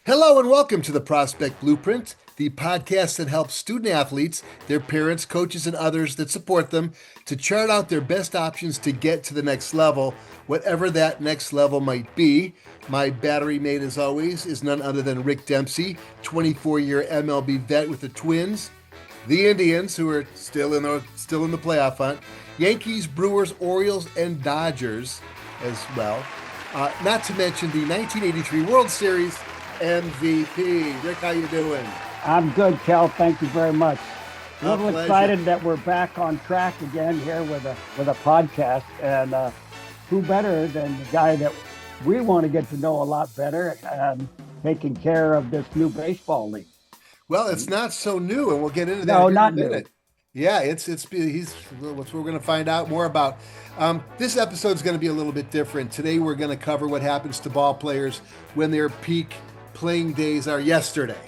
Hello and welcome to the Prospect Blueprint, the podcast that helps student athletes, their parents, coaches, and others that support them to chart out their best options to get to the next level, whatever that next level might be. My battery mate, as always, is none other than Rick Dempsey, 24-year MLB vet with the Twins, the Indians, who are still in the playoff hunt, Yankees, Brewers, Orioles, and Dodgers as well. Not to mention the 1983 World Series MVP. Rick, how you doing? I'm good, Kel. Thank you very much. A A little pleasure. excited that we're back on track again here with a podcast, and who better than the guy that we want to get to know a lot better, taking care of this new baseball league. Well, it's not so new, and we'll get into that No, here in a not new. minute. Yeah, it's he's what we're going to find out more about. This episode is going to be a little bit different. Today, we're going to cover what happens to ball players when their peak playing days are yesterday,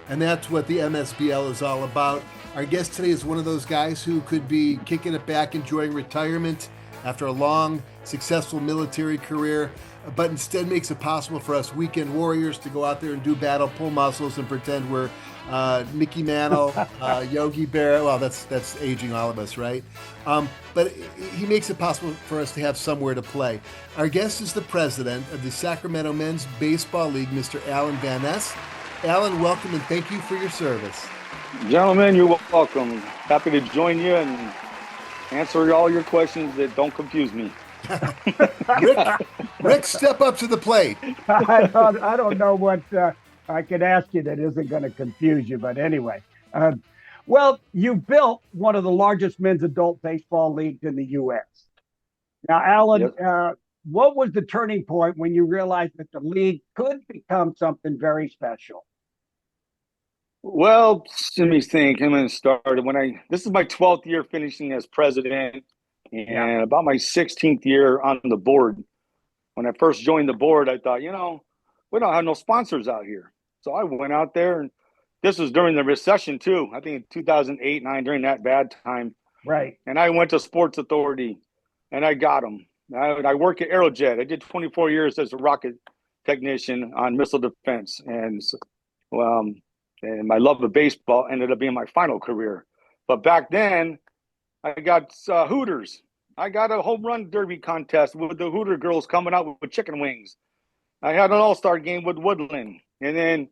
and that's what the MSBL is all about. Our guest today is one of those guys who could be kicking it back, enjoying retirement after a long, successful military career, but instead makes it possible for us weekend warriors to go out there and do battle, pull muscles, and pretend we're Mickey Mantle, Yogi Berra. Well, that's aging all of us, right? But he makes it possible for us to have somewhere to play. Our guest is the president of the Sacramento Men's Baseball League, Mr. Alan Van Ness. Alan, welcome and thank you for your service. Gentlemen, you're welcome. Happy to join you and answer all your questions that don't confuse me. Rick, Rick, step up to the plate. I don't know what I could ask you that isn't going to confuse you, but anyway. Uh, well, you built one of the largest men's adult baseball leagues in the U.S. Now, Alan, Yes. what was the turning point when you realized that the league could become something very special? Well, let me think. I'm going to start when this is my 12th year finishing as president Yeah, and about my 16th year on the board. When I first joined the board, I thought, we don't have no sponsors out here. So I went out there, and this was during the recession too. I think in 2008, 9, during that bad time. right. And I went to Sports Authority and I got them. I work at Aerojet. I did 24 years as a rocket technician on missile defense. Um, and my love of baseball ended up being my final career. But back then, I got Hooters. I got a home run derby contest with the Hooter girls coming out with chicken wings. I had an all-star game with Woodland. And then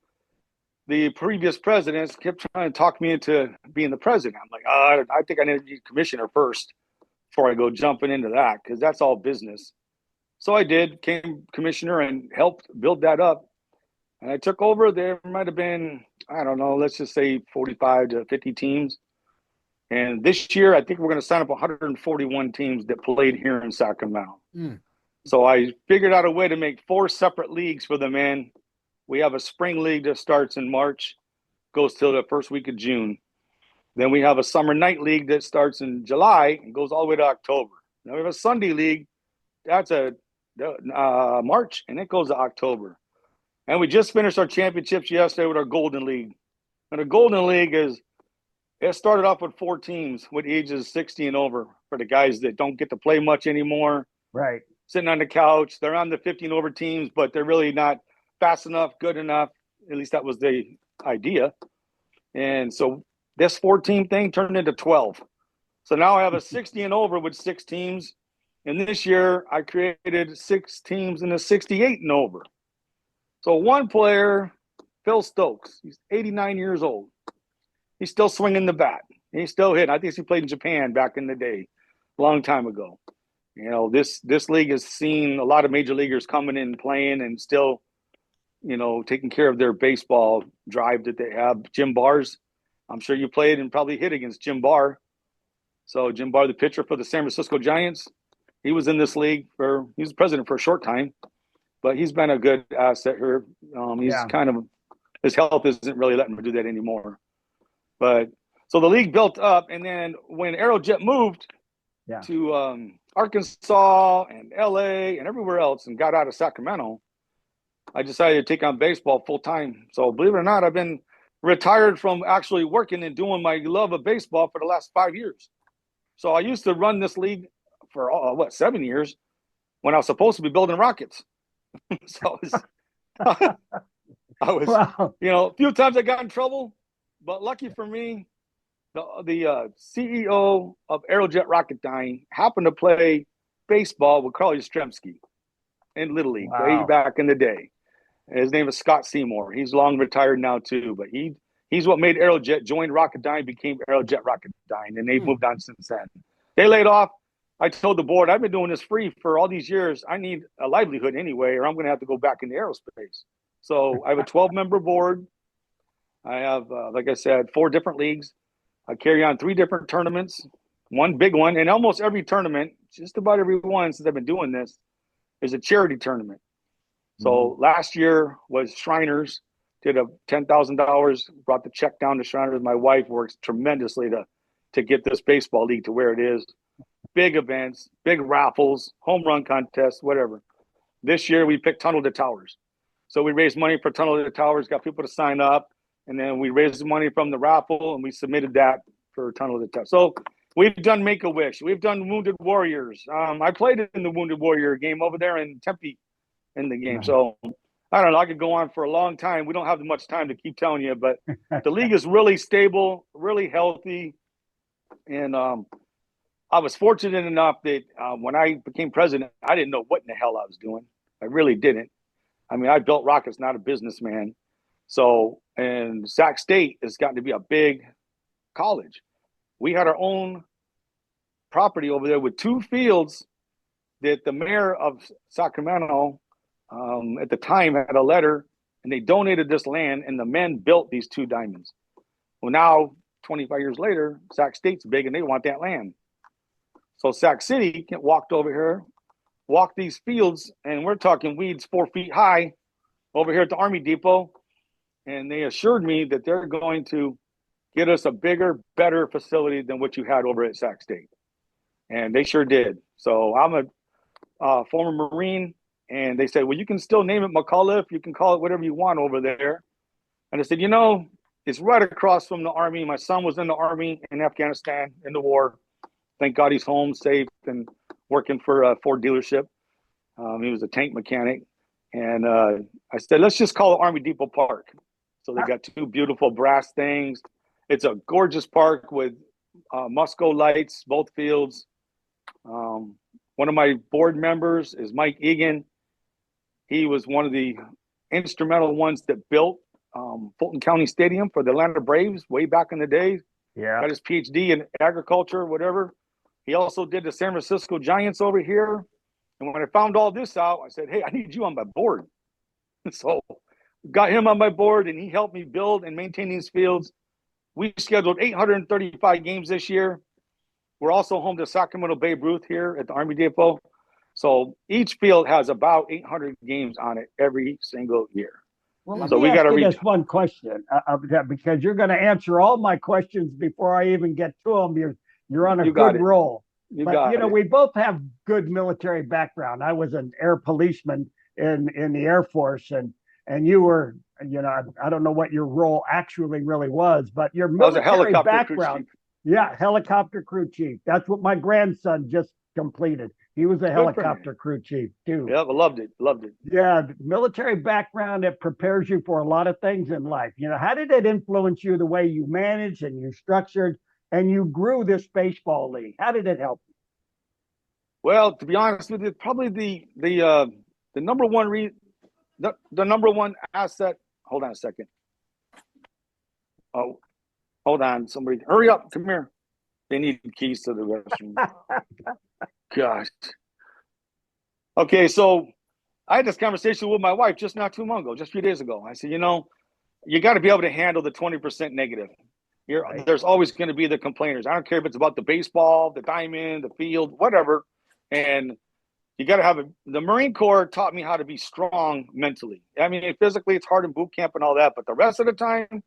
the previous presidents kept trying to talk me into being the president. I'm like, I think I need to be commissioner first before I go jumping into that, because that's all business. So I did, became commissioner and helped build that up. And I took over. There might have been, I don't know, let's just say 45 to 50 teams. And this year, I think we're going to sign up 141 teams that played here in Sacramento. Mm. So I figured out a way to make 4 separate leagues for the men. We have a spring league that starts in March, goes till the first week of June. Then we have a summer night league that starts in July and goes all the way to October. Then we have a Sunday league. That's a March, and it goes to October. And we just finished our championships yesterday with our Golden League. And the Golden League it started off with 4 teams with ages 60 and over for the guys that don't get to play much anymore, Right. sitting on the couch. They're on the 15 over teams, but they're really not fast enough, good enough. At least that was the idea. And so this 14 thing turned into 12. So now I have a 60 and over with 6 teams. And this year I created 6 teams in the 68 and over. So one player, Phil Stokes, he's 89 years old. He's still swinging the bat. He's still hitting. I think he played in Japan back in the day, a long time ago. This league has seen a lot of major leaguers coming in and playing and still, taking care of their baseball drive that they have. Jim Bars, I'm sure you played and probably hit against Jim Barr. So Jim Barr, the pitcher for the San Francisco Giants, he was in this league he was president for a short time, but he's been a good asset here. He's Yeah. his health isn't really letting him do that anymore. But so the league built up, and then when Aerojet moved Yeah. to Arkansas and LA and everywhere else and got out of Sacramento, I decided to take on baseball full time. So believe it or not, I've been retired from actually working and doing my love of baseball for the last 5 years. So I used to run this league for 7 years when I was supposed to be building rockets. So I I was, Wow. a few times I got in trouble, but lucky for me, the CEO of Aerojet Rocketdyne happened to play baseball with Carl Yastrzemski in Little League way Wow. back in the day. His name is Scott Seymour. He's long retired now too, but he's what made Aerojet, joined Rocketdyne, became Aerojet Rocketdyne, and they've moved on since then. They laid off. I told the board, I've been doing this free for all these years. I need a livelihood anyway, or I'm going to have to go back into aerospace. So I have a 12-member board. I have, like I said, 4 different leagues. I carry on 3 different tournaments, one big one, and almost every tournament, just about every one since I've been doing this, is a charity tournament. So last year was Shriners, did a $10,000, brought the check down to Shriners. My wife works tremendously to get this baseball league to where it is. Big events, big raffles, home run contests, whatever. This year we picked Tunnel to Towers. So we raised money for Tunnel to Towers, got people to sign up, and then we raised the money from the raffle and we submitted that for Tunnel to Towers. So we've done Make-A-Wish. We've done Wounded Warriors. I played in the Wounded Warrior game over there in Tempe in the game. So I don't know. I could go on for a long time. We don't have much time to keep telling you, but the league is really stable, really healthy. And I was fortunate enough that when I became president, I didn't know what in the hell I was doing. I really didn't. I mean, I built rockets, not a businessman. So, and Sac State has gotten to be a big college. We had our own property over there with 2 fields that the mayor of Sacramento at the time had a letter, and they donated this land, and the men built these 2 diamonds. Well, now, 25 years later, Sac State's big, and they want that land. So Sac City walked over here, walked these fields, and we're talking weeds 4 feet high over here at the Army Depot, and they assured me that they're going to get us a bigger, better facility than what you had over at Sac State. And they sure did. So I'm a former Marine, and they said, well, you can still name it McAuliffe. You can call it whatever you want over there. And I said, it's right across from the Army. My son was in the Army in Afghanistan in the war. Thank God he's home, safe, and working for a Ford dealership. He was a tank mechanic. And I said, let's just call it Army Depot Park. So they got 2 beautiful brass things. It's a gorgeous park with Musco lights, both fields. One of my board members is Mike Egan. He was one of the instrumental ones that built Fulton County Stadium for the Atlanta Braves way back in the day. Yeah. Got his PhD in agriculture, whatever. He also did the San Francisco Giants over here. And when I found all this out, I said, hey, I need you on my board. So got him on my board, and he helped me build and maintain these fields. We scheduled 835 games this year. We're also home to Sacramento Babe Ruth here at the Army Depot. So each field has about 800 games on it every single year. Well, let So me we ask got to you reach. this one question because you're going to answer all my questions before I even get to them. You're on a good roll. But we both have good military background. I was an air policeman in the Air Force, and you were, I don't know what your role actually really was, but your military background. Yeah, helicopter crew chief. That's what my grandson just completed. He was a helicopter crew chief too. Yeah, I loved it. Yeah, military background, it prepares you for a lot of things in life. How did it influence you the way you managed and you structured and you grew this baseball league? How did it help you? Well, to be honest with you, probably the number one the number one asset. Hold on a second. Oh, hold on. Somebody, hurry up. Come here. They need keys to the restroom. Gosh. Okay, so I had this conversation with my wife just not too long ago, just a few days ago. I said, you got to be able to handle the 20% negative. There's always going to be the complainers. I don't care if it's about the baseball, the diamond, the field, whatever. And you got to have the Marine Corps taught me how to be strong mentally. I mean, physically, it's hard in boot camp and all that, but the rest of the time,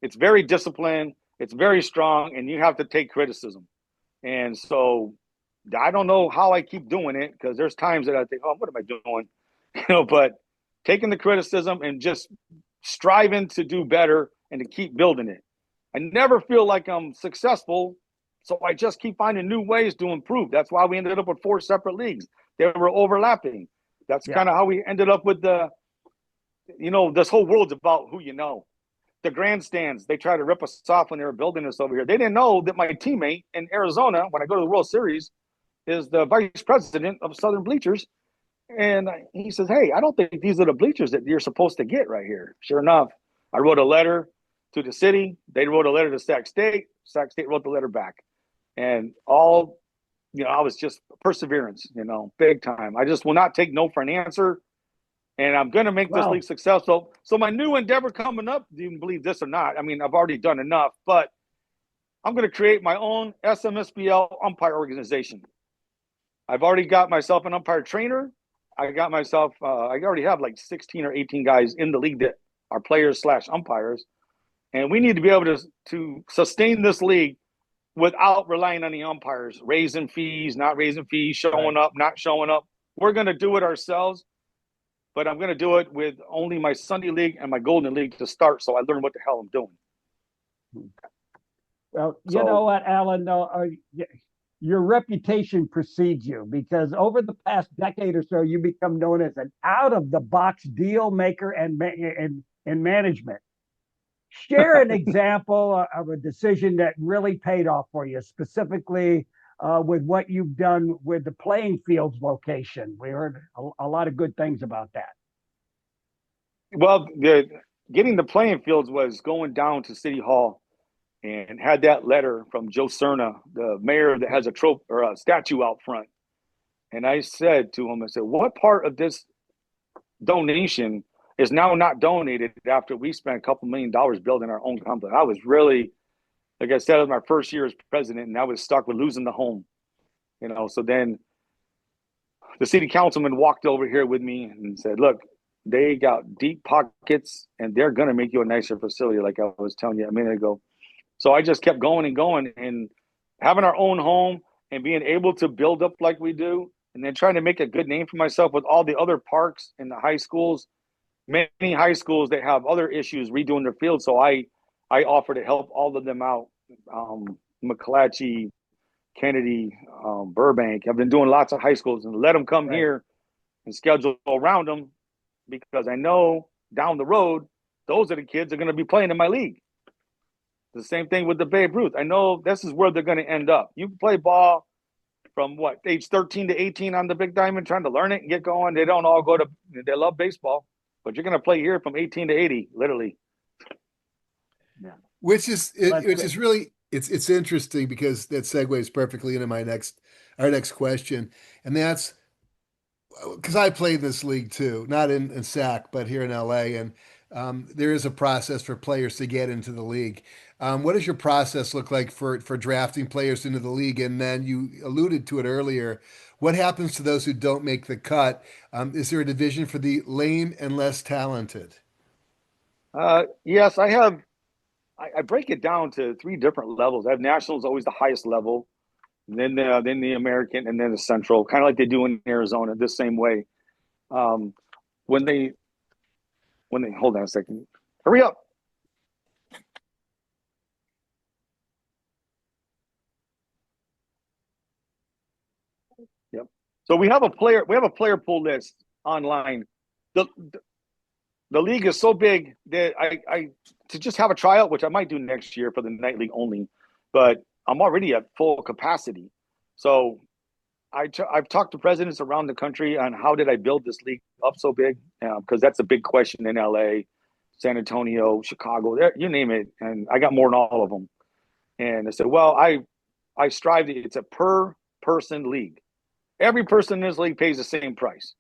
it's very disciplined. It's very strong, and you have to take criticism. And so I don't know how I keep doing it because there's times that I think, oh, what am I doing? But taking the criticism and just striving to do better and to keep building it. I never feel like I'm successful, so I just keep finding new ways to improve. That's why we ended up with 4 separate leagues. They were overlapping. That's kind of how we ended up with the this whole world's about who you know. The grandstands, they try to rip us off when they were building this over here. They didn't know that my teammate in Arizona, when I go to the World Series, is the vice president of Southern Bleachers. And he says, hey, I don't think these are the bleachers that you're supposed to get right here. Sure enough, I wrote a letter to the city. They wrote a letter to Sac State. Sac State wrote the letter back. And I was just perseverance, big time. I just will not take no for an answer. And I'm going to make this league successful. So my new endeavor coming up, do you believe this or not? I mean, I've already done enough, but I'm going to create my own SMSBL umpire organization. I've already got myself an umpire trainer. I already have like 16 or 18 guys in the league that are players/umpires. And we need to be able to sustain this league without relying on the umpires, raising fees, not raising fees, showing up, not showing up. We're going to do it ourselves, but I'm going to do it with only my Sunday league and my Golden League to start, so I learn what the hell I'm doing. Well, you know what, Alan? Your reputation precedes you, because over the past decade or so, you become known as an out-of-the-box deal maker and management. Share an example of a decision that really paid off for you, specifically with what you've done with the playing fields location. We heard a lot of good things about that. Well, getting the playing fields was going down to City Hall and had that letter from Joe Cerna, the mayor that has a statue out front. And I said to him, what part of this donation is now not donated after we spent a couple $1 million building our own company? I was really, like I said, it was my first year as president, and I was stuck with losing the home. So then the city councilman walked over here with me and said, look, they got deep pockets and they're going to make you a nicer facility, like I was telling you a minute ago. So I just kept going and going, and having our own home and being able to build up like we do, and then trying to make a good name for myself with all the other parks and the high schools, many high schools that have other issues redoing their field. So I offer to help all of them out. McClatchy, Kennedy, Burbank. I've been doing lots of high schools and let them come here and schedule around them, because I know down the road, those are the kids that are going to be playing in my league. The same thing with the Babe Ruth. I know this is where they're going to end up. You play ball from age 13 to 18 on the big diamond, trying to learn it and get going. They don't all they love baseball, but you're going to play here from 18 to 80, literally. Yeah. Which is really, it's interesting, because that segues perfectly into our next question. And that's because I played this league too, not in SAC, but here in LA. And there is a process for players to get into the league. What does your process look like for drafting players into the league? And then you alluded to it earlier. What happens to those who don't make the cut? Is there a division for the lame and less talented? Yes, I have. I break it down to 3 different levels. I have nationals, always the highest level, then the American, and then the Central, kind of like they do in Arizona, the same way. When they hold on a second, hurry up. Yep. So we have a player pool list online. The league is so big that I to just have a tryout, which I might do next year for the night league only, but I'm already at full capacity. So I've talked to presidents around the country on how did I build this league up so big, because that's a big question in LA, San Antonio, Chicago, you name it, and I got more than all of them. And I said, well, I strive to, it's a per person league. Every person in this league pays the same price.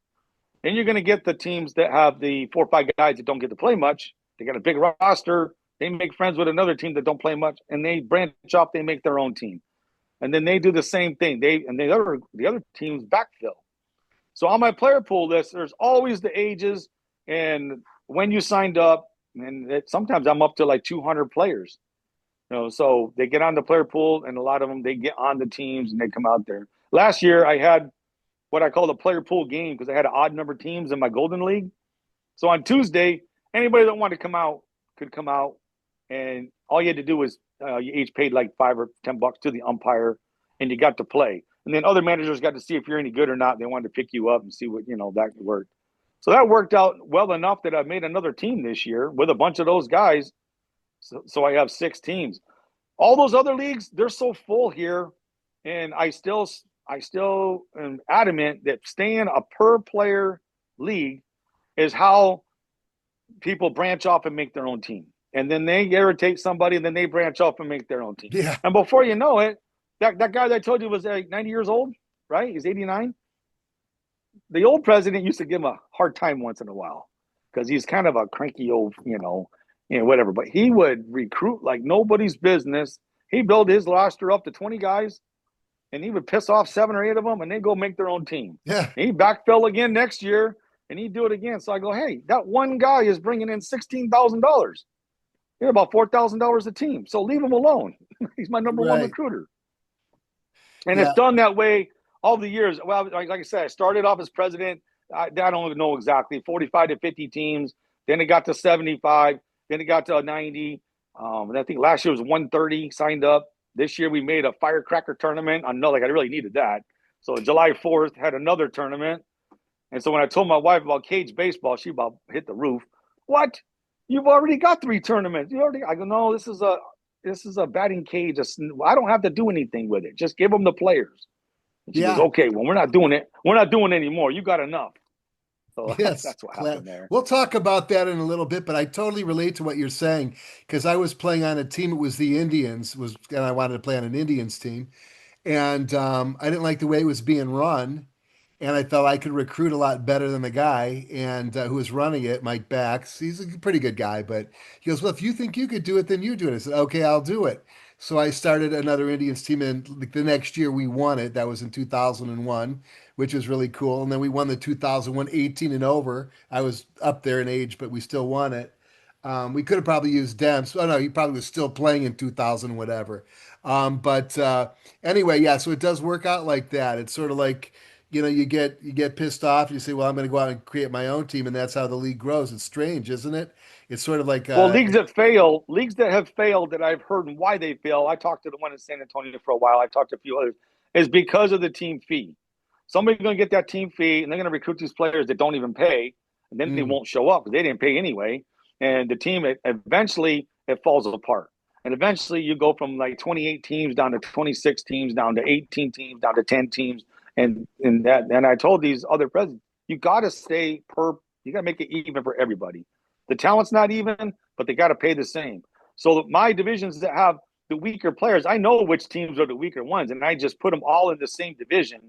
And you're going to get the teams that have the 4 or 5 guys that don't get to play much. They got a big roster. They make friends with another team that don't play much, and they branch off. They make their own team, and then they do the same thing. The other teams backfill. So on my player pool list, there's always the ages and when you signed up, and sometimes I'm up to like 200 players. So they get on the player pool, and a lot of them they get on the teams and they come out there. Last year, I had what I call the player pool game, because I had an odd number of teams in my Golden League. So on Tuesday, anybody that wanted to come out could come out, and all you had to do was you each paid like $5 or $10 to the umpire, and you got to play. And then other managers got to see if you're any good or not. They wanted to pick you up and see what that worked. So that worked out well enough that I made another team this year with a bunch of those guys. So I have 6 teams. All those other leagues, they're so full here, and I still am adamant that staying a per player league is how people branch off and make their own team. And then they irritate somebody, and then they branch off and make their own team. Yeah. And before you know it, that guy that I told you was like 90 years old, right? He's 89. The old president used to give him a hard time once in a while because he's kind of a cranky old, whatever. But he would recruit like nobody's business. He built his roster up to 20 guys, and he would piss off 7 or 8 of them, and they go make their own team. Yeah. And he'd backfill again next year, and he'd do it again. So I go, hey, that one guy is bringing in $16,000. You're about $4,000 a team. So leave him alone. He's my number one recruiter. And it's done that way all the years. Well, like I said, I started off as president. I don't know exactly, 45 to 50 teams. Then it got to 75. Then it got to 90. And I think last year was 130 signed up. This year we made a firecracker tournament. I know, I really needed that. So July 4th had another tournament. And so when I told my wife about cage baseball, she about hit the roof. What? You've already got 3 tournaments. I go, no, this is a batting cage. I don't have to do anything with it. Just give them the players. And she goes, okay, well, we're not doing it. We're not doing it anymore. You got enough. So yes, that's what happened there. We'll talk about that in a little bit, but I totally relate to what you're saying because I was playing on a team. It was the Indians, and I wanted to play on an Indians team, and I didn't like the way it was being run, and I felt I could recruit a lot better than the guy and who was running it, Mike Bax. He's a pretty good guy, but he goes, "Well, if you think you could do it, then you do it." I said, "Okay, I'll do it." So I started another Indians team, and the next year we won it. That was in 2001, which was really cool. And then we won the 2001 18 and over. I was up there in age, but we still won it. We could have probably used Demps. Oh no, he probably was still playing in 2000, whatever. But anyway, yeah. So it does work out like that. It's sort of like you get pissed off. You say, well, I'm going to go out and create my own team, and that's how the league grows. It's strange, isn't it? It's sort of like well, leagues that have failed that I've heard and why they fail. I talked to the one in San Antonio for a while. I talked to a few others. Is because of the team fee. Somebody's going to get that team fee, and they're going to recruit these players that don't even pay, and then they won't show up because they didn't pay anyway. And the team eventually it falls apart. And eventually you go from like 28 teams down to 26 teams, down to 18 teams, down to 10 teams. And I told these other presidents, you got to you got to make it even for everybody. The talent's not even, but they got to pay the same. So my divisions that have the weaker players, I know which teams are the weaker ones, and I just put them all in the same division.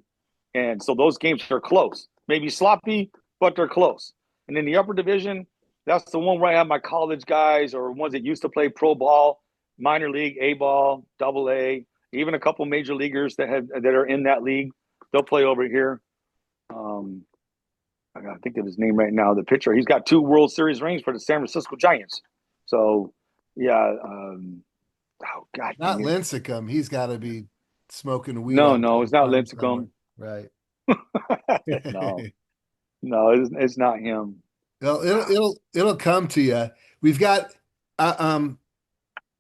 And so those games are close, maybe sloppy, but they're close. And in the upper division, that's the one where I have my college guys or ones that used to play pro ball, minor league, A ball, double A, even a couple major leaguers that are in that league. They'll play over here. I gotta think of his name right now. The pitcher, he's got 2 World Series rings for the San Francisco Giants. So, yeah. Oh God, not Lincecum. He's got to be smoking weed. No, it's not Lincecum. Right. No, it's not him. Well, it'll come to you. We've got. I'm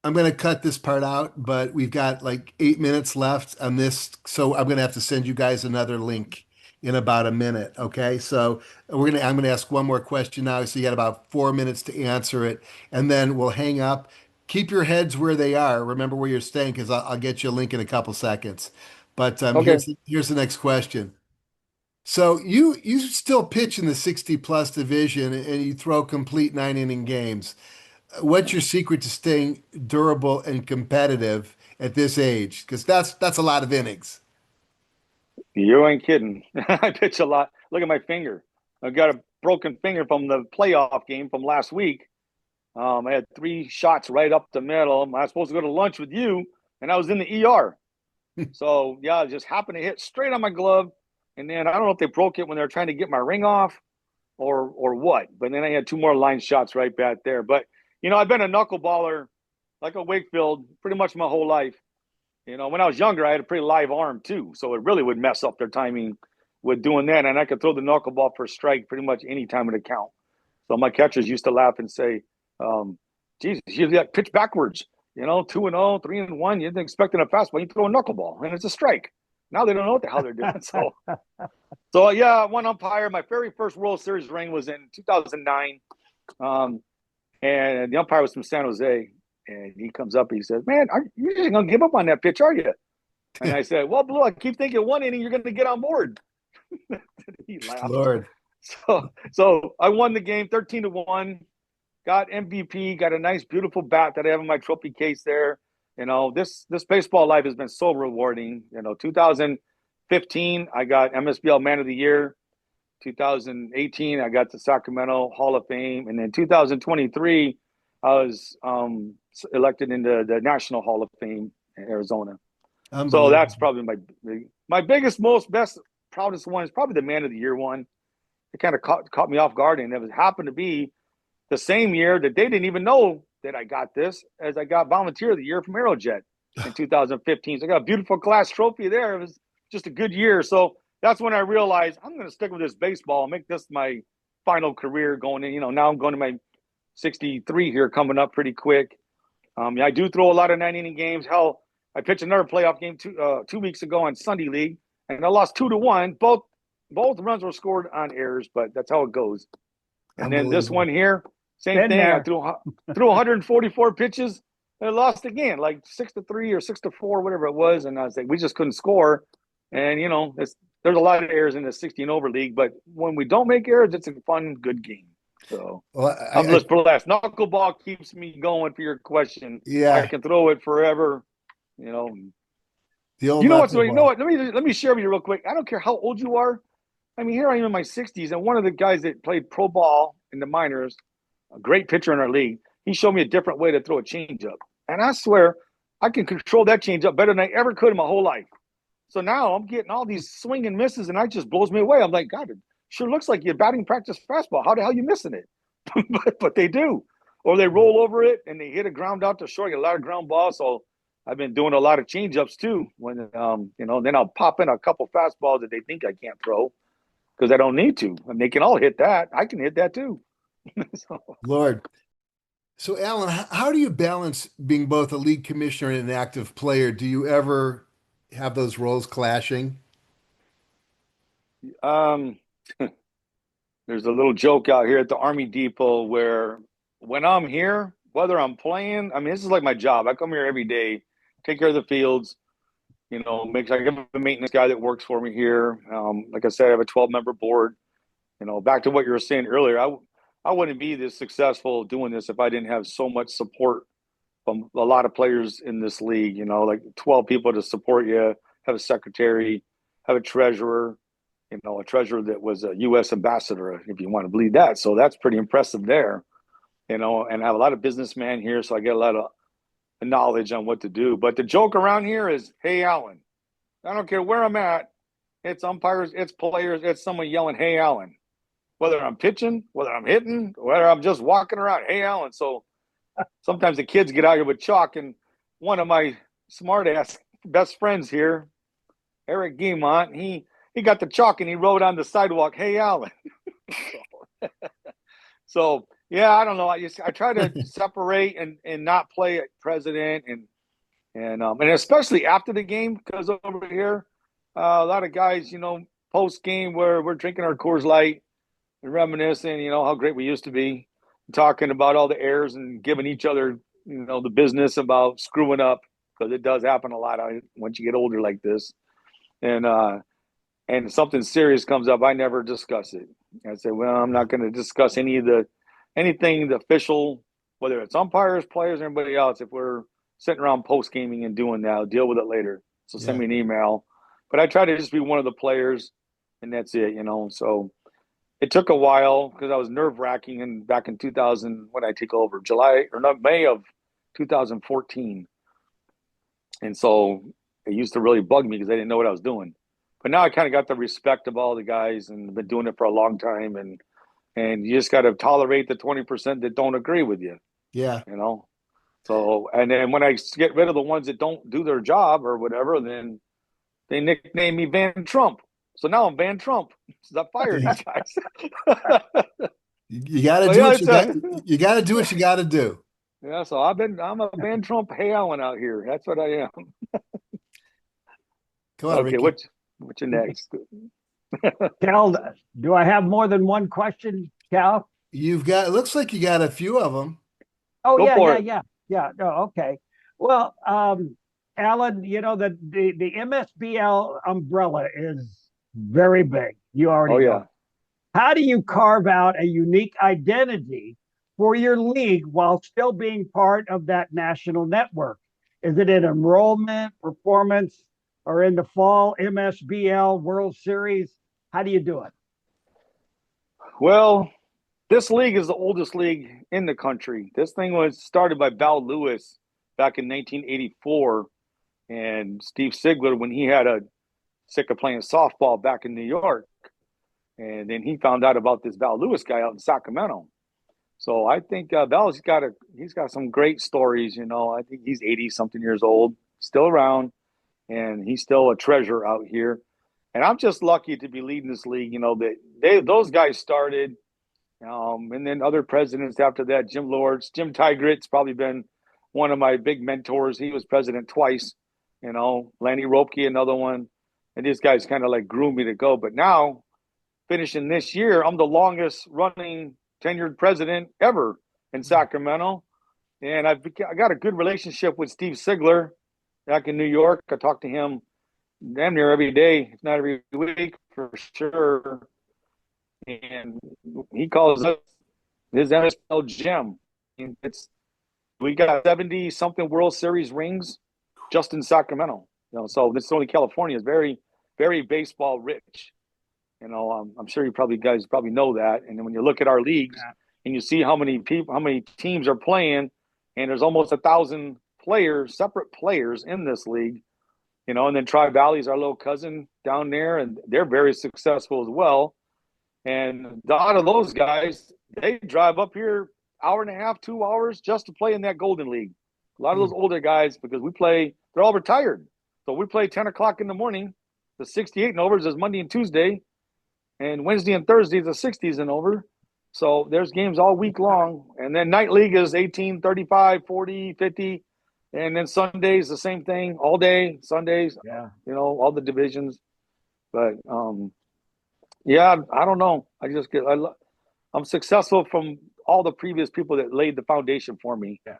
going to cut this part out, but we've got like 8 minutes left on this, so I'm going to have to send you guys another link in about a minute. Okay, so I'm going to ask one more question now, so you got about 4 minutes to answer it, and then we'll hang up. Keep your heads where they are. Remember where you're staying, because I'll get you a link in a couple seconds. But okay. here's the next question. So you still pitch in the 60 plus division, and you throw complete 9 inning games. What's your secret to staying durable and competitive at this age? Because that's a lot of innings. You ain't kidding. I pitch a lot. Look at my finger. I've got a broken finger from the playoff game from last week. I had 3 shots right up the middle. I was supposed to go to lunch with you, and I was in the ER. So, yeah, it just happened to hit straight on my glove. And then I don't know if they broke it when they were trying to get my ring off or what. But then I had 2 more line shots right back there. But, I've been a knuckleballer like a Wakefield pretty much my whole life. When I was younger, I had a pretty live arm too. So it really would mess up their timing with doing that. And I could throw the knuckleball for a strike pretty much any time of the count. So my catchers used to laugh and say, Jesus, you got pitch backwards, 2-0, 3-1. You're expecting a fastball. You throw a knuckleball and it's a strike. Now they don't know what the hell they're doing. So yeah, one umpire. My very first World Series ring was in 2009, and the umpire was from San Jose. And he comes up, he says, "Man, you just gonna give up on that pitch, are you?" And I said, "Well, Blue, I keep thinking one inning you're gonna get on board." He laughed. Lord. So I won the game 13-1, got MVP, got a nice, beautiful bat that I have in my trophy case there. This baseball life has been so rewarding. 2015, I got MSBL Man of the Year. 2018, I got the Sacramento Hall of Fame. And then 2023, I was elected into the National Hall of Fame in Arizona. So that's probably my biggest, best, proudest one is probably the Man of the Year one. It kind of caught me off guard, and it happened to be the same year that they didn't even know that I got this, as I got Volunteer of the Year from Aerojet in 2015. So I got a beautiful glass trophy there. It was just a good year. So that's when I realized I'm going to stick with this baseball and make this my final career going in. Now I'm going to my 63 here, coming up pretty quick. I do throw a lot of 9-inning games. Hell, I pitched another playoff game 2 weeks ago on Sunday League, and I lost 2-1. Both runs were scored on errors, but that's how it goes. And then this one here, same thing. I threw 144 pitches and I lost again, like 6-3 or 6-4, whatever it was. And I was like, we just couldn't score. And there's a lot of errors in the 16 over league, but when we don't make errors, it's a fun, good game. So I'm just blessed. Knuckleball keeps me going. For your question, yeah, I can throw it forever. The old what? Let me share with you real quick. I don't care how old you are. I mean, here I am in my 60s, and one of the guys that played pro ball in the minors, a great pitcher in our league, he showed me a different way to throw a changeup. And I swear, I can control that changeup better than I ever could in my whole life. So now I'm getting all these swing and misses, and it just blows me away. I'm like, God, it sure looks like you're batting practice fastball. How the hell are you missing it? but they do. Or they roll over it, and they hit a ground out to short, get a lot of ground balls. So I've been doing a lot of changeups too. When then I'll pop in a couple fastballs that they think I can't throw, because I don't need to. And they can all hit that. I can hit that too. Lord. So, Alan, how do you balance being both a league commissioner and an active player? Do you ever have those roles clashing? There's a little joke out here at the Army Depot where when I'm here, whether I'm playing, I mean, this is like my job. I come here every day, take care of the fields. I have a maintenance guy that works for me here. Like I said, I have a 12-member board. Back to what you were saying earlier, I wouldn't be this successful doing this if I didn't have so much support from a lot of players in this league. Like 12 people to support you, have a secretary, have a treasurer, a treasurer that was a U.S. ambassador, if you want to believe that. So that's pretty impressive there. And I have a lot of businessmen here, so I get a lot of knowledge on what to do. But the joke around here is, hey, Alan, I don't care where I'm at. It's umpires, it's players, it's someone yelling, hey, Alan. Whether I'm pitching, whether I'm hitting, whether I'm just walking around, hey, Alan. So sometimes the kids get out here with chalk, and one of my smart-ass best friends here, Eric Guimont, he got the chalk and he wrote on the sidewalk, hey, Alan. So yeah, I don't know. I try to separate and not play at president and especially after the game, because over here, a lot of guys, post game where we're drinking our Coors Light and reminiscing, how great we used to be, talking about all the errors and giving each other, the business about screwing up, because it does happen a lot once you get older like this. And something serious comes up, I never discuss it. I say, well, I'm not going to discuss anything the official, whether it's umpires, players, or anybody else. If we're sitting around post gaming and doing that, I'll deal with it later. So send me an email. But I try to just be one of the players, and that's it. So it took a while because I was nerve wracking. And back in 2000, when I take over, May of 2014, and so it used to really bug me because I didn't know what I was doing. But now I kind of got the respect of all the guys and been doing it for a long time. And you just got to tolerate the 20% that don't agree with you. Yeah. So, and then when I get rid of the ones that don't do their job or whatever, then they nickname me Van Trump. So now I'm Van Trump. So I fired these guys. You got to do you got to do what you got to do. Yeah. So I'm a Van Trump Hey Allen out here. That's what I am. Come on, Okay, Ricky. what's your next? Cal, do I have more than one question, Cal? You've got, it looks like you got a few of them. Oh Go yeah, for yeah, it. yeah, yeah. No, okay. Well, Alan, you know the MSBL umbrella is very big. You Oh already know. yeah. How do you carve out a unique identity for your league while still being part of that national network? Is it in enrollment, performance, or in the Fall MSBL World Series? How do you do it? Well, this league is the oldest league in the country. This thing was started by Val Lewis back in 1984, and Steve Sigler when he had a sick of playing softball back in New York, and then he found out about this Val Lewis guy out in Sacramento. So I think Val's he's got some great stories. You know, I think he's 80 something years old, still around, and he's still a treasure out here. And I'm just lucky to be leading this league. You know that those guys started, and then other presidents after that. Jim Lords, Jim Tigritt's probably been one of my big mentors. He was president twice. You know, Lanny Ropke, another one, and these guys kind of like groomed me to go. But now, finishing this year, I'm the longest running tenured president ever in Sacramento. And I got a good relationship with Steve Sigler back in New York. I talk to him damn near every day, if not every week for sure. And he calls us his MSBL gem. And we got 70 something World Series rings just in Sacramento. You know, so this only California is very, very baseball rich. You know, I'm sure you guys probably know that. And then when you look at our leagues and you see how many people, how many teams are playing, and there's almost 1,000 players, separate players in this league. You know, and then Tri Valley's our little cousin down there, and they're very successful as well. And a lot of those guys, they drive up here hour and a half, 2 hours just to play in that Golden League. A lot of those older guys, because they're all retired. So we play 10 o'clock in the morning. The 68 and overs is Monday and Tuesday. And Wednesday and Thursday is the 60s and over. So there's games all week long. And then night league is 18, 35, 40, 50. And then Sundays, the same thing, all day, Sundays, you know, all the divisions. But yeah, I don't know. I'm successful from all the previous people that laid the foundation for me. Yeah.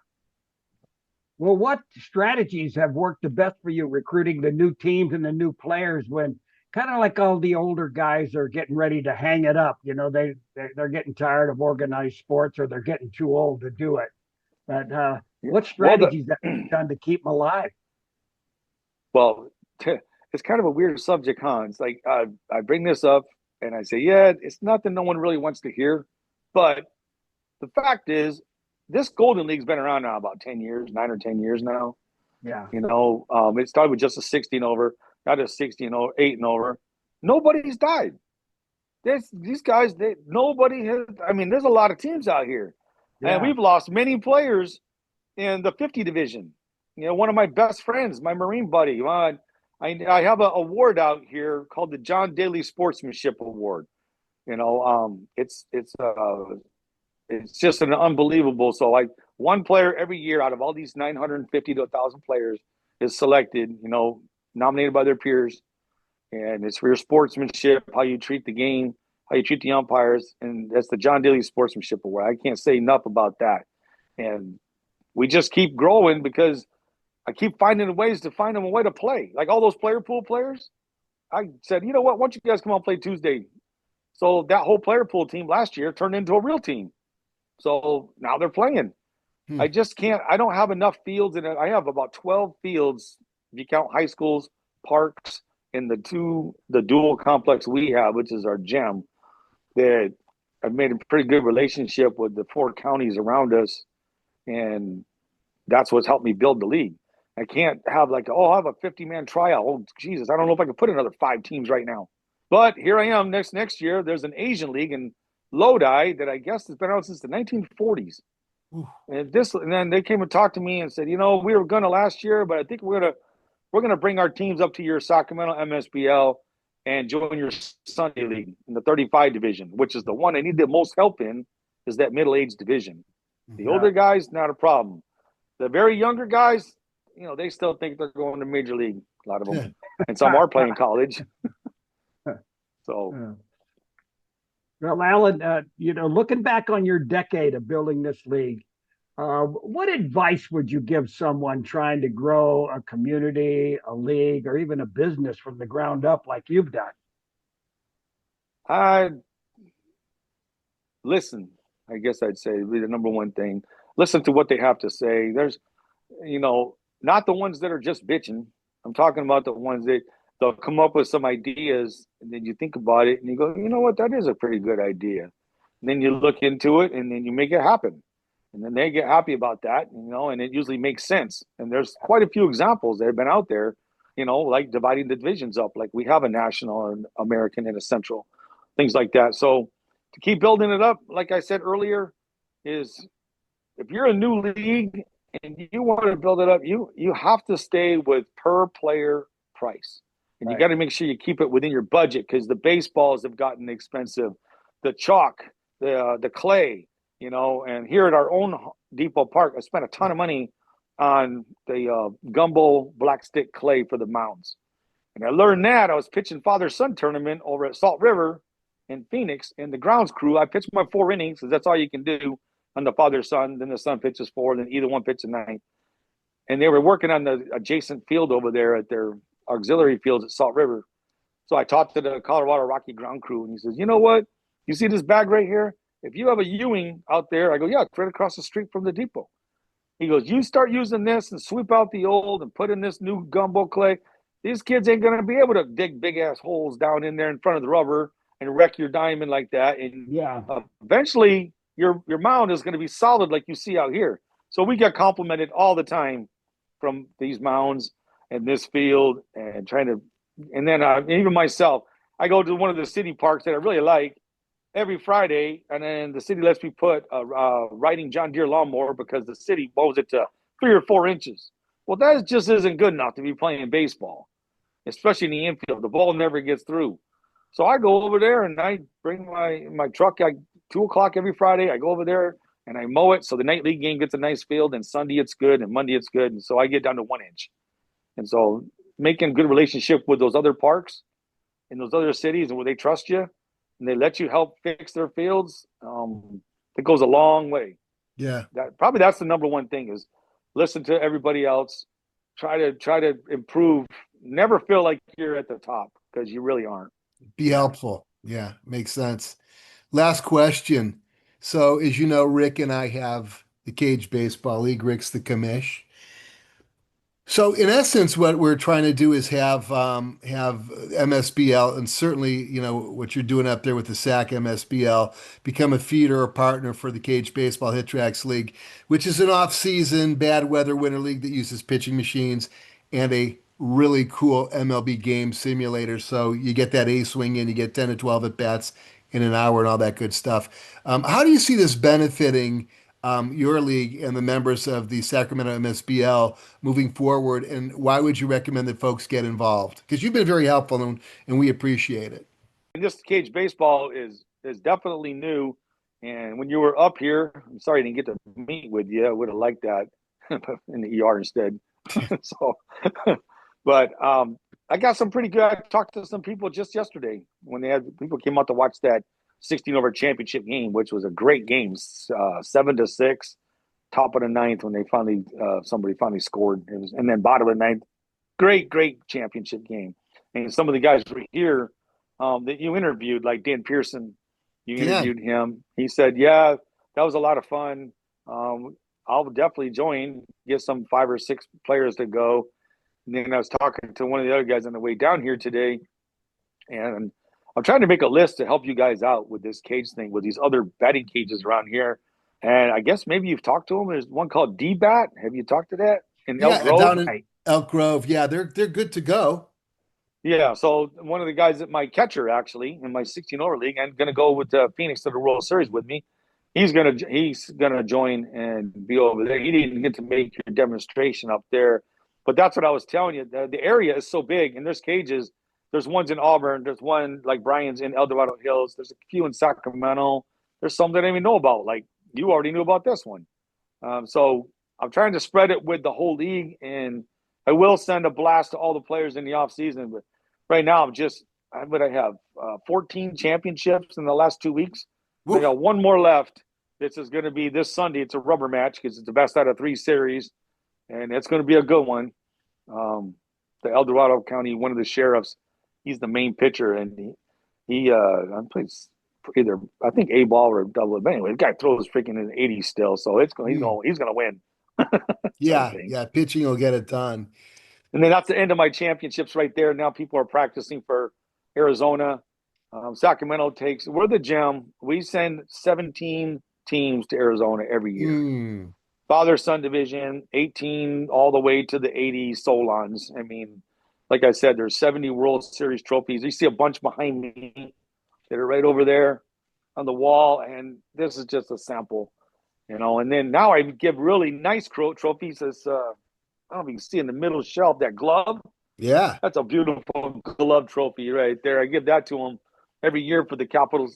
Well, what strategies have worked the best for you recruiting the new teams and the new players when kind of like all the older guys are getting ready to hang it up? You know, they're getting tired of organized sports or they're getting too old to do it. But what strategies have you done to keep them alive? Well, it's kind of a weird subject, huh? It's like I bring this up and I say, yeah, it's nothing no one really wants to hear. But the fact is, this Golden League's been around now about 10 years, 9 or 10 years now. Yeah. You know, it started with just a 16 over, not a 16 over, 8 and over. Nobody's died. These guys, nobody has. I mean, there's a lot of teams out here. Yeah. And we've lost many players in the 50 division. You know, one of my best friends, my Marine buddy, I have an award out here called the John Daly Sportsmanship Award. You know, it's just an unbelievable. So like one player every year out of all these 950 to 1,000 players is selected, you know, nominated by their peers. And it's for your sportsmanship, how you treat the game, how you treat the umpires. And that's the John Daly Sportsmanship Award. I can't say enough about that. And we just keep growing because I keep finding ways to find them a way to play. Like all those player pool players, I said, you know what? Why don't you guys come out and play Tuesday? So that whole player pool team last year turned into a real team. So now they're playing. I just can't. I don't have enough fields, and I have about 12 fields if you count high schools, parks, and the dual complex we have, which is our gem. That I've made a pretty good relationship with the 4 counties around us, and that's what's helped me build the league. I can't have like, I have a 50-man tryout. Oh, Jesus, I don't know if I can put another 5 teams right now. But here I am next year. There's an Asian league in Lodi that I guess has been out since the 1940s. And then they came and talked to me and said, you know, we were gonna last year, but I think we're gonna bring our teams up to your Sacramento MSBL and join your Sunday league in the 35 division, which is the one I need the most help in, is that middle-aged division. The older guys, not a problem. The very younger guys, you know, they still think they're going to major league a lot of them, and some are playing college. So, well, Alan, looking back on your decade of building this league, what advice would you give someone trying to grow a community, a league, or even a business from the ground up like you've done? I listen. I guess I'd say be the number one thing. Listen to what they have to say. There's, not the ones that are just bitching. I'm talking about the ones that they'll come up with some ideas, and then you think about it, and you go, you know what, that is a pretty good idea. And then you look into it, and then you make it happen. And then they get happy about that, and it usually makes sense. And there's quite a few examples that have been out there, like dividing the divisions up, like we have a national, an American, and a central, things like that. So to keep building it up, like I said earlier, is if you're a new league and you want to build it up, you have to stay with per player price. And you got to make sure you keep it within your budget, because the baseballs have gotten expensive. The chalk, the clay, and here at our own Depot Park, I spent a ton of money on the gumbo black stick clay for the mounds. And I learned that I was pitching father-son tournament over at Salt River in Phoenix, and the grounds crew, I pitched my 4 innings, because that's all you can do on the father-son. Then the son pitches 4, then either one pitches 9. And they were working on the adjacent field over there at their auxiliary fields at Salt River. So I talked to the Colorado Rocky ground crew, and he says, you know what? You see this bag right here? If you have a Ewing out there, I go, yeah, it's right across the street from the depot. He goes, you start using this and sweep out the old and put in this new gumbo clay. These kids ain't going to be able to dig big-ass holes down in there in front of the rubber and wreck your diamond like that. And eventually your mound is going to be solid like you see out here. So we get complimented all the time from these mounds and this field, and and then even myself, I go to one of the city parks that I really like every Friday, and then the city lets me put a riding John Deere lawnmower because the city mows it to 3 or 4 inches. Well, that just isn't good enough to be playing baseball, especially in the infield. The ball never gets through. So I go over there and I bring my truck at 2 o'clock every Friday. I go over there and I mow it so the night league game gets a nice field, and Sunday it's good and Monday it's good. And so I get down to 1 inch. And so making a good relationship with those other parks in those other cities and where they trust you and they let you help fix their fields, it goes a long way. Yeah. That's the number one thing, is listen to everybody else. Try to improve. Never feel like you're at the top, because you really aren't. Be helpful. Yeah, makes sense. Last question. So, as you know, Rick and I have the Cage Baseball League. Rick's the commish. So, in essence, what we're trying to do is have MSBL, and certainly, what you're doing up there with the Sac MSBL, become a feeder or partner for the Cage Baseball Hit Tracks League, which is an off-season, bad weather winter league that uses pitching machines and a really cool MLB game simulator. So you get that A swing in, you get 10 to 12 at bats in an hour and all that good stuff. How do you see this benefiting your league and the members of the Sacramento MSBL moving forward? And why would you recommend that folks get involved? Because you've been very helpful, and we appreciate it. And this Cage Baseball is definitely new. And when you were up here, I'm sorry I didn't get to meet with you. I would have liked that in the ER instead. So, but I got some pretty good. I talked to some people just yesterday when people came out to watch that 16-over championship game, which was a great game, 7-6, top of the ninth when they somebody finally scored. And then bottom of the ninth, great championship game. And some of the guys were here that you interviewed, like Dan Pearson. You interviewed him. He said, "Yeah, that was a lot of fun. I'll definitely join. Get some 5 or 6 players to go." And then I was talking to one of the other guys on the way down here today, and I'm trying to make a list to help you guys out with this cage thing, with these other batting cages around here. And I guess maybe you've talked to them. There's one called D-Bat. Have you talked to that? In Elk Grove? Down in Elk Grove. Yeah, they're good to go. Yeah, so one of the guys at my catcher, actually, in my 16-over league, I'm going to go with Phoenix to the World Series with me. He's gonna join and be over there. He didn't get to make your demonstration up there, but that's what I was telling you. The area is so big, and there's cages. There's ones in Auburn. There's one like Brian's in El Dorado Hills. There's a few in Sacramento. There's some that I didn't even know about. Like you already knew about this one. So I'm trying to spread it with the whole league and I will send a blast to all the players in the off season, but right now I have 14 championships in the last 2 weeks. I got one more left. This is going to be this Sunday. It's a rubber match because it's the best out of 3 series, and it's going to be a good one. The El Dorado County, one of the sheriffs, he's the main pitcher, and he plays either I think A ball or double. But anyway, the guy throws freaking in the 80s still, so he's going to win. Yeah, pitching will get it done. And then that's the end of my championships right there. Now people are practicing for Arizona. Sacramento we're the gem. We send 17 teams to Arizona every year. Father-son division, 18 all the way to the 80 Solons. I mean, like I said, there's 70 World Series trophies. You see a bunch behind me that are right over there on the wall, and this is just a sample, And then now I give really nice trophies. As I don't know if you can see in the middle shelf that glove. Yeah, that's a beautiful glove trophy right there. I give that to them every year for the Capital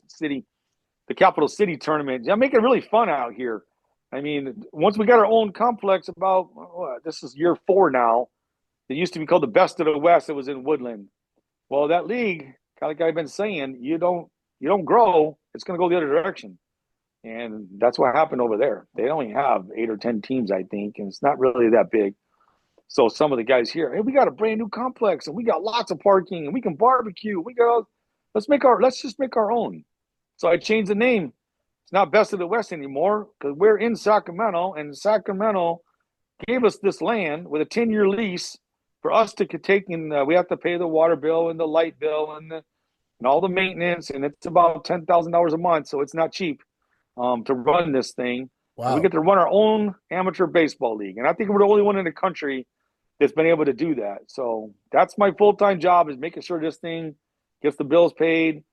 City tournament. I make it really fun out here. I mean, once we got our own complex, this is year 4 now. It used to be called the Best of the West. It was in Woodland. Well, that league, kind of like I've been saying, you don't grow. It's going to go the other direction, and that's what happened over there. They only have 8 or 10 teams, I think, and it's not really that big. So some of the guys here, hey, we got a brand new complex, and we got lots of parking, and we can barbecue. Let's just make our own. So I changed the name. It's not Best of the West anymore because we're in Sacramento, and Sacramento gave us this land with a 10-year lease for us to take, and we have to pay the water bill and the light bill and all the maintenance, and it's about $10,000 a month, so it's not cheap to run this thing. Wow. And we get to run our own amateur baseball league, and I think we're the only one in the country that's been able to do that. So that's my full-time job, is making sure this thing gets the bills paid,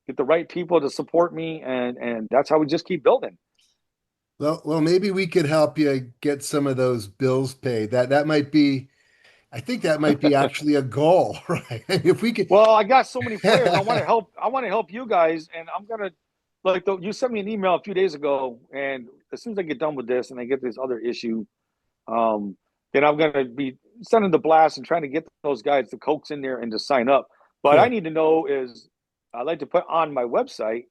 get the right people to support me, and that's how we just keep building. Well, maybe we could help you get some of those bills paid. That might be, I think that might be actually a goal, right? If we could. Well, I got so many players. I want to help you guys, and I'm gonna you sent me an email a few days ago, and as soon as I get done with this and I get this other issue, then I'm gonna be sending the blast and trying to get those guys to coax in there and to sign up. But Cool. I need to know is I'd like to put on my website,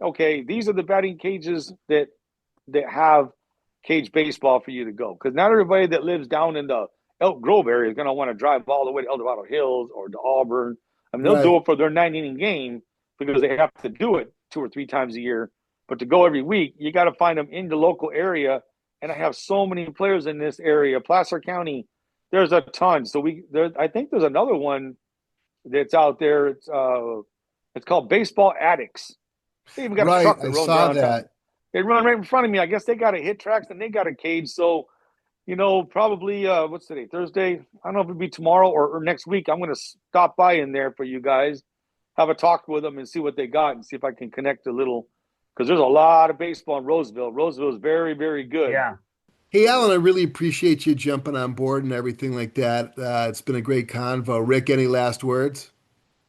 okay, these are the batting cages that have cage baseball for you to go. Because not everybody that lives down in the Elk Grove area is going to want to drive all the way to El Dorado Hills or to Auburn. I mean, they'll do it for their 9-inning game because they have to do it 2 or 3 times a year. But to go every week, you got to find them in the local area. And I have so many players in this area. Placer County, there's a ton. So I think there's another one that's out there. It's called Baseball Addicts. They even got a truck that runs around town. They run right in front of me. I guess they got a hit tracks and they got a cage. So, probably what's today? Thursday. I don't know if it'll be tomorrow or next week. I'm going to stop by in there for you guys, have a talk with them and see what they got and see if I can connect a little, because there's a lot of baseball in Roseville. Roseville is very, very good. Yeah. Hey, Alan, I really appreciate you jumping on board and everything like that. It's been a great convo. Rick, any last words?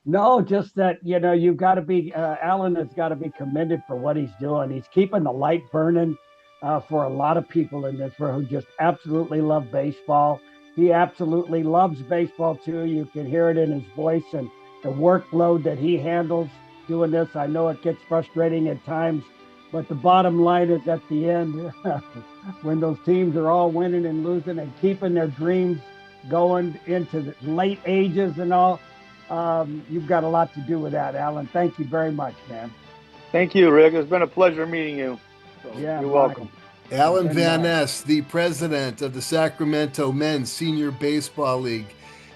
No, just that, you've got to be, Alan has got to be commended for what he's doing. He's keeping the light burning for a lot of people in this room who just absolutely love baseball. He absolutely loves baseball too. You can hear it in his voice and the workload that he handles doing this. I know it gets frustrating at times, but the bottom line is at the end, when those teams are all winning and losing and keeping their dreams going into the late ages and all, you've got a lot to do with that, Alan. Thank you very much, man. Thank you, Rick. It's been a pleasure meeting you. So yeah, you're welcome. Alan Van Ness, the president of the Sacramento Men's Senior Baseball League.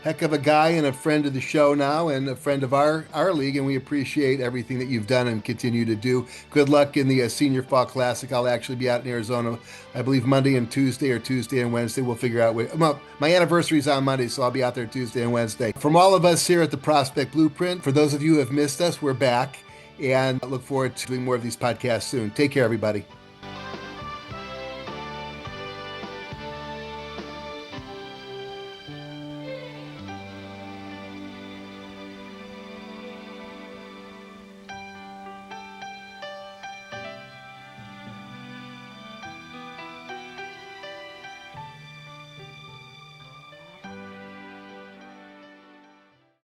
Heck of a guy and a friend of the show now and a friend of our league, and we appreciate everything that you've done and continue to do. Good luck in the Senior Fall Classic. I'll actually be out in Arizona, I believe Monday and Tuesday or Tuesday and Wednesday. We'll figure out my anniversary is on Monday, so I'll be out there Tuesday and Wednesday. From all of us here at the Prospect Blueprint, for those of you who have missed us, we're back and look forward to doing more of these podcasts soon. Take care, everybody.